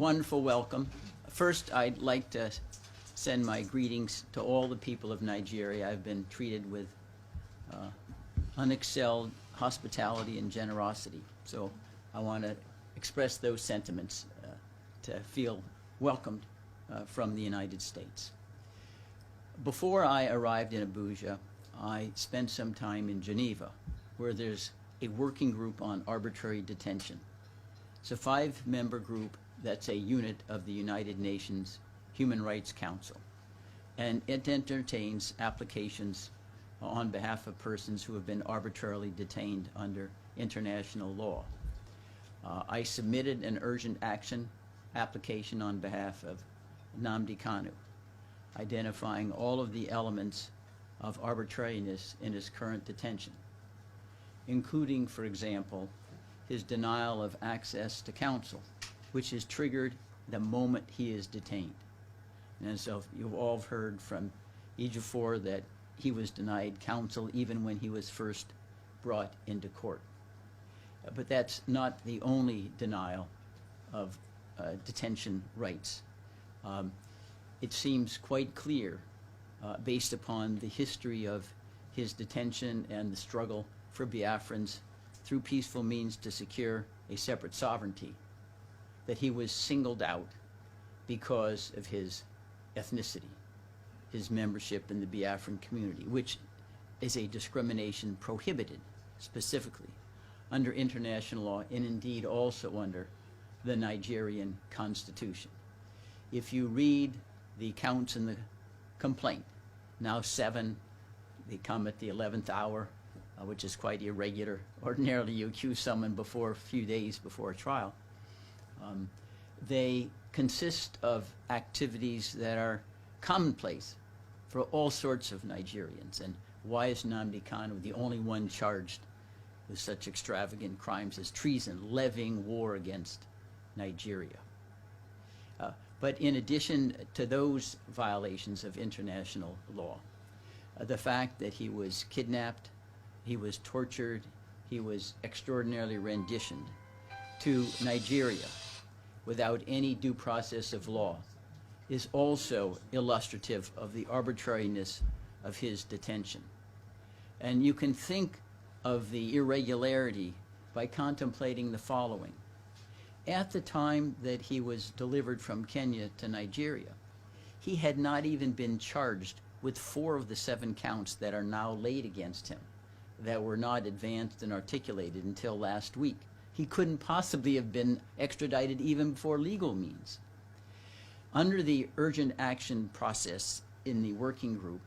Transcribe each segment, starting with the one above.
wonderful welcome. First, I'd like to send my greetings to all the people of Nigeria. I've been treated with unexcelled hospitality and generosity. So I want to express those sentiments to feel welcomed from the United States. Before I arrived in Abuja, I spent some time in Geneva, where there's a working group on arbitrary detention. It's a 5-member group that's a unit of the United Nations Human Rights Council, and it entertains applications on behalf of persons who have been arbitrarily detained under international law. I submitted an urgent action application on behalf of Nnamdi Kanu, identifying all of the elements of arbitrariness in his current detention, including, for example, his denial of access to counsel, which is triggered the moment he is detained. And so you've all heard from Ejiofor that he was denied counsel even when he was first brought into court. But that's not the only denial of detention rights. It seems quite clear, based upon the history of his detention and the struggle for Biafrans through peaceful means to secure a separate sovereignty, that he was singled out because of his ethnicity, his membership in the Biafran community, which is a discrimination prohibited specifically under international law and indeed also under the Nigerian Constitution. If you read the counts in the complaint, now 7, they come at the 11th hour, which is quite irregular. Ordinarily you accuse someone before a few days before a trial. They consist of activities that are commonplace for all sorts of Nigerians. And why is Nnamdi Kanu the only one charged with such extravagant crimes as treason, levying war against Nigeria? But in addition to those violations of international law, the fact that he was kidnapped, he was tortured, he was extraordinarily renditioned to Nigeria without any due process of law is also illustrative of the arbitrariness of his detention. And you can think of the irregularity by contemplating the following. At the time that he was delivered from Kenya to Nigeria, he had not even been charged with 4 of the 7 counts that are now laid against him, that were not advanced and articulated until last week. He couldn't possibly have been extradited even before legal means. Under the urgent action process in the working group,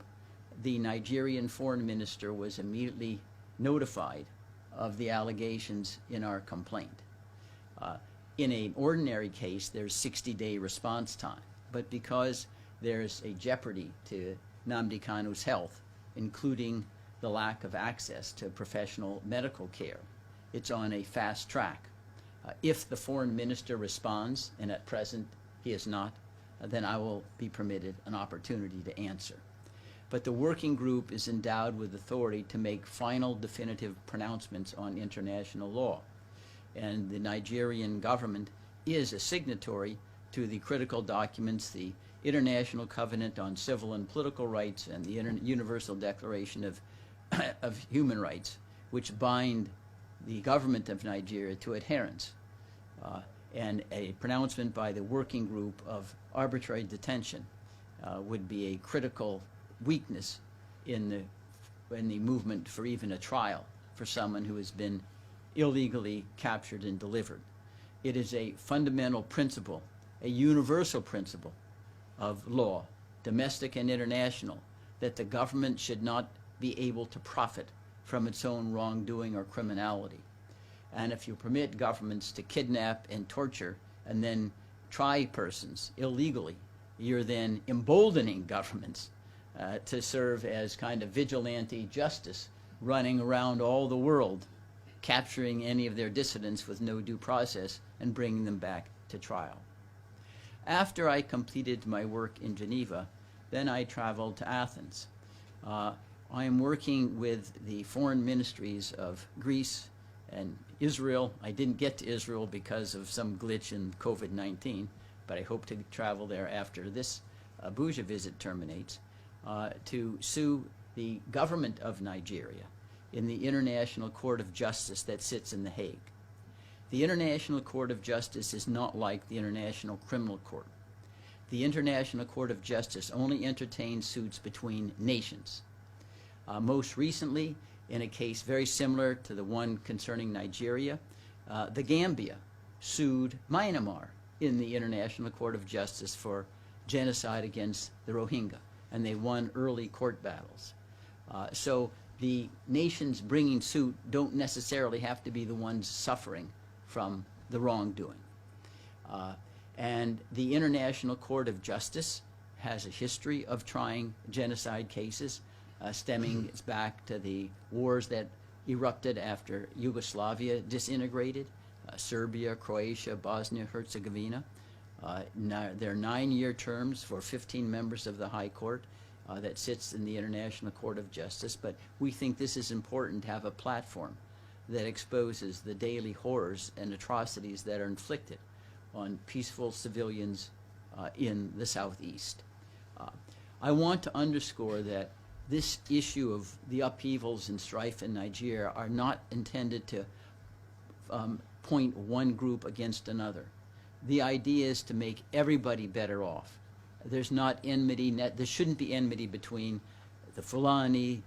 the Nigerian foreign minister was immediately notified of the allegations in our complaint. In an ordinary case, there's 60-day response time, but because there's a jeopardy to Nnamdi Kanu's health, including the lack of access to professional medical care, it's on a fast track. If the foreign minister responds, and at present he is not, then I will be permitted an opportunity to answer. But the working group is endowed with authority to make final definitive pronouncements on international law. And the Nigerian government is a signatory to the critical documents, the International Covenant on Civil and Political Rights and the Universal Declaration of Human Rights, which bind the government of Nigeria to adherence. And a pronouncement by the working group of arbitrary detention would be a critical weakness in the movement for even a trial for someone who has been illegally captured and delivered. It is a fundamental principle, a universal principle of law, domestic and international, that the government should not be able to profit from its own wrongdoing or criminality. And if you permit governments to kidnap and torture and then try persons illegally, you're then emboldening governments to serve as kind of vigilante justice, running around all the world, capturing any of their dissidents with no due process and bringing them back to trial. After I completed my work in Geneva, then I traveled to Athens. I am working with the foreign ministries of Greece and Israel. I didn't get to Israel because of some glitch in COVID-19, but I hope to travel there after this Abuja visit terminates, to sue the government of Nigeria in the International Court of Justice that sits in The Hague. The International Court of Justice is not like the International Criminal Court. The International Court of Justice only entertains suits between nations. Most recently, in a case very similar to the one concerning Nigeria, the Gambia sued Myanmar in the International Court of Justice for genocide against the Rohingya, and they won early court battles. So the nations bringing suit don't necessarily have to be the ones suffering from the wrongdoing. And the International Court of Justice has a history of trying genocide cases, stemming back to the wars that erupted after Yugoslavia disintegrated, Serbia, Croatia, Bosnia-Herzegovina. There are 9-year terms for 15 members of the High Court that sits in the International Court of Justice, but we think this is important to have a platform that exposes the daily horrors and atrocities that are inflicted on peaceful civilians in the Southeast. I want to underscore that this issue of the upheavals and strife in Nigeria are not intended to point one group against another. The idea is to make everybody better off. There's not enmity, there shouldn't be enmity between the Fulani,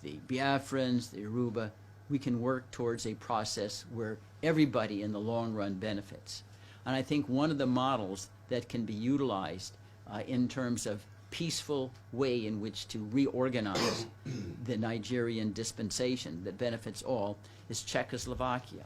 the Biafrans, the Yoruba. We can work towards a process where everybody in the long run benefits. And I think one of the models that can be utilized in terms of peaceful way in which to reorganize the Nigerian dispensation that benefits all is Czechoslovakia.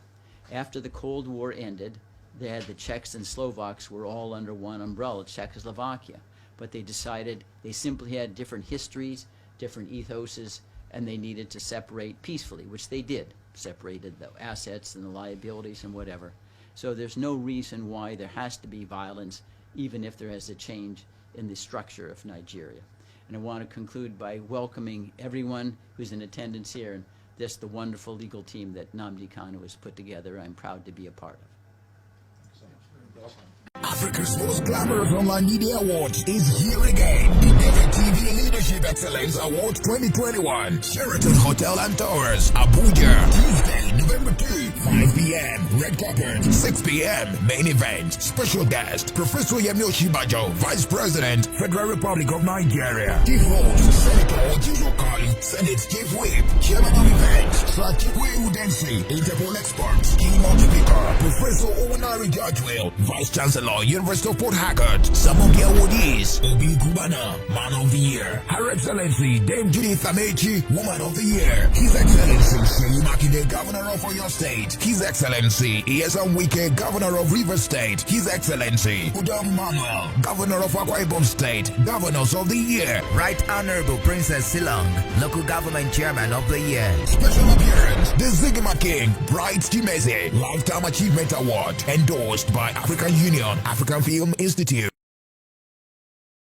After the Cold War ended, the Czechs and Slovaks were all under one umbrella, Czechoslovakia. But they decided they simply had different histories, different ethoses, and they needed to separate peacefully, which they did, separated the assets and the liabilities and whatever. So there's no reason why there has to be violence, even if there is a change in the structure of Nigeria. And I want to conclude by welcoming everyone who's in attendance here, and the wonderful legal team that Nnamdi Kanu has put together. I'm proud to be a part of. Africa's most glamorous online media award is here again. The Never TV Leadership Excellence Award 2021. Sheraton Hotel and Towers, Abuja. Tuesday, November 2, 5 p.m. Red carpet, 6 p.m. Main event. Special guest, Professor Yemi Oshibajo, Vice President, Federal Republic of Nigeria. Chief host, Senator Ojiso Kali, Senate Chief Whip, Chairman of event, Sir Chikwe Udensi, Interpol Expert, Key Multiplier, Professor Owenari Judgewell, Vice Chancellor, University of Port Harcourt. Some of the awardees: Obi Kubana, Man of the Year; Her Excellency Dame Judith Amechi, Woman of the Year; His Excellency Seyi Makinde, Governor of Oyo State; His Excellency Iyesan Wike, Governor of Rivers State; His Excellency Udom Manuel, Governor of Akwa Ibom State. Governors of the Year: Right Honorable Princess Silong, Local Government Chairman of the Year. Special appearance: the Zigima King, Bright Chimeze, Lifetime Achievement Award, endorsed by African Union, African Film Institute.